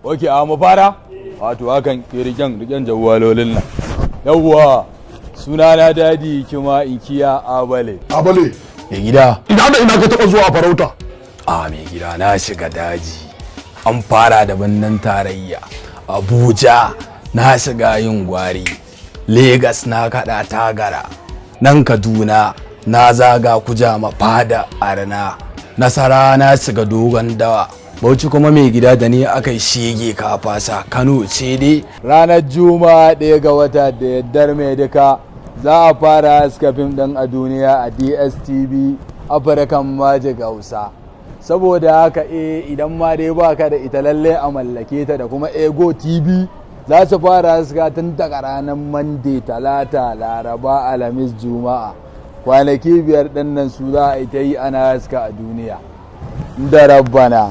Oke, a mu fara? Wato hakan ke riken jawwalolin nan. Yawwa, sunana Dadi Kima Inkiya Abale. Abale? Mai gida. Ina da ina ka taɓa zuwa farauta? Mai gida na shiga daji. An fara da birnin tarayya. Abuja na shiga yin gwari. Legas na kaɗa tagara. Nan Kaduna na zaga Kujama fada Arna. Nasara na shiga dogon dawa. Bauchi kuma mai gida da ni aka yi shege kafasa. Kano ce dai ranar Juma'a 1 ga wata da yaddar mai duka za a fara haska fim ɗin a duniya a DSTV African Magic Hausa. Saboda haka idan ma dai baka da ita lalle a mallake ta da kuma Ego TV za su fara haska tun daga ranar Monday, Talata, Laraba, Alhamis, Juma'a. Kwanaki 5 ɗin nan su za a yi ta yi ana haska a duniya. Da rabbana.